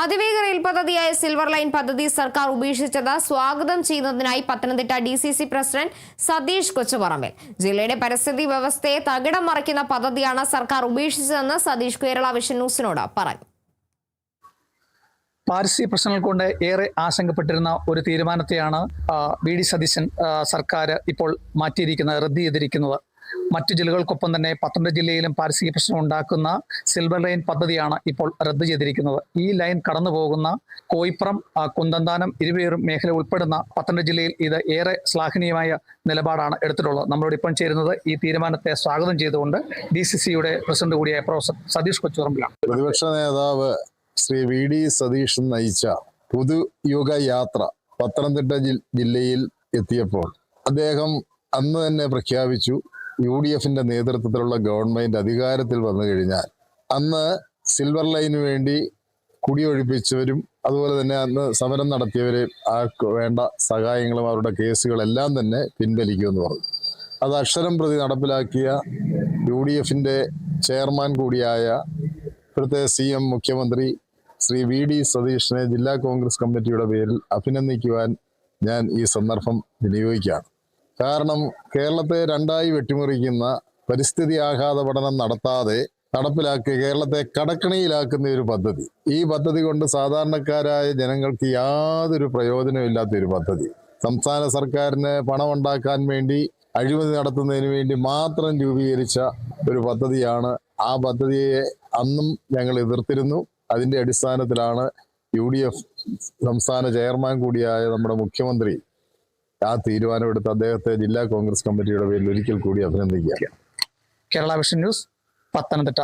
അതിവേഗ റെയിൽ പദ്ധതിയായ silver line പദ്ധതി സർക്കാർ ഉപേക്ഷിച്ചത് സ്വാഗതം ചെയ്യുന്നതിനായി പത്തനംതിട്ട DCC പ്രസിഡന്റ് സതീഷ് കൊച്ചുപറമ്പിൽ. ജില്ലയുടെ പരിസ്ഥിതി വ്യവസ്ഥയെ തകിടം മറിക്കുന്ന പദ്ധതിയാണ് സർക്കാർ ഉപേക്ഷിച്ചതെന്ന് സതീഷ് കേരള വിഷൻ ന്യൂസിനോട് പറഞ്ഞു. പാരിസ്ഥിതിക പ്രശ്നങ്ങൾ കൊണ്ട് ഏറെ ആശങ്കപ്പെട്ടിരുന്ന ഒരു തീരുമാനത്തെയാണ് VD സതീശൻ സർക്കാർ ഇപ്പോൾ മാറ്റിയിരിക്കുന്നത്, റദ്ദ് ചെയ്തിരിക്കുന്നത്. മറ്റു ജില്ലകൾക്കൊപ്പം തന്നെ പത്തനംതിട്ട ജില്ലയിലും പാരിസ്ഥിതിക പ്രശ്നം ഉണ്ടാക്കുന്ന സിൽവർ ലൈൻ പദ്ധതിയാണ് ഇപ്പോൾ റദ്ദ് ചെയ്തിരിക്കുന്നത്. ഈ ലൈൻ കടന്നു പോകുന്ന കോയിപ്പുറം, കുന്തന്താനം, ഇരുവേറും മേഖല ഉൾപ്പെടുന്ന പത്തനംതിട്ട ജില്ലയിൽ ഇത് ഏറെ ശ്ലാഘനീയമായ നിലപാടാണ് എടുത്തിട്ടുള്ളത്. നമ്മളോട് ഇപ്പം ചേരുന്നത് ഈ തീരുമാനത്തെ സ്വാഗതം ചെയ്തുകൊണ്ട് DCCയുടെ പ്രസിഡന്റ് കൂടിയായ പ്രൊഫസർ സതീഷ് കൊച്ചുപറമ്പിലാണ്. പ്രതിപക്ഷ നേതാവ് ശ്രീ VD സതീഷ് നയിച്ച പുതുയുഗ യാത്ര പത്തനംതിട്ട ജില്ലയിൽ എത്തിയപ്പോൾ അദ്ദേഹം അന്ന് തന്നെ പ്രഖ്യാപിച്ചു, UDFന്റെ നേതൃത്വത്തിലുള്ള ഗവൺമെന്റ് അധികാരത്തിൽ വന്നു കഴിഞ്ഞാൽ അന്ന് സിൽവർ ലൈനു വേണ്ടി കുടിയൊഴിപ്പിച്ചവരും അതുപോലെ തന്നെ അന്ന് സമരം നടത്തിയവരെ വേണ്ട സഹായങ്ങളും അവരുടെ കേസുകളെല്ലാം തന്നെ പിൻവലിക്കുമെന്ന് പറഞ്ഞു. അത് അക്ഷരം പ്രതി നടപ്പിലാക്കിയ UDFന്റെ ചെയർമാൻ കൂടിയായ ഇപ്പോഴത്തെ CM മുഖ്യമന്ത്രി ശ്രീ VD സതീഷിനെ ജില്ലാ കോൺഗ്രസ് കമ്മിറ്റിയുടെ പേരിൽ അഭിനന്ദിക്കുവാൻ ഞാൻ ഈ സന്ദർഭം വിനിയോഗിക്കുകയാണ്. കാരണം കേരളത്തെ രണ്ടായി വെട്ടിമുറിക്കുന്ന പരിസ്ഥിതി ആഘാത പഠനം നടത്താതെ നടപ്പിലാക്കി കേരളത്തെ കടക്കണിയിലാക്കുന്ന ഒരു പദ്ധതി, ഈ പദ്ധതി കൊണ്ട് സാധാരണക്കാരായ ജനങ്ങൾക്ക് യാതൊരു പ്രയോജനമില്ലാത്ത ഒരു പദ്ധതി, സംസ്ഥാന സർക്കാരിന് പണം ഉണ്ടാക്കാൻ വേണ്ടി അഴിമതി നടത്തുന്നതിന് വേണ്ടി മാത്രം രൂപീകരിച്ച ഒരു പദ്ധതിയാണ്. ആ പദ്ധതിയെ അന്നും ഞങ്ങൾ എതിർത്തിരുന്നു. അതിന്റെ അടിസ്ഥാനത്തിലാണ് UDF സംസ്ഥാന ചെയർമാൻ കൂടിയായ നമ്മുടെ മുഖ്യമന്ത്രി ആ തീരുമാനമെടുത്ത് അദ്ദേഹത്തെ ജില്ലാ കോൺഗ്രസ് കമ്മിറ്റിയുടെ പേരിൽ ഒരിക്കൽ കൂടി അഭിനന്ദിക്കുക. Kerala vision news, Pathanamthitta.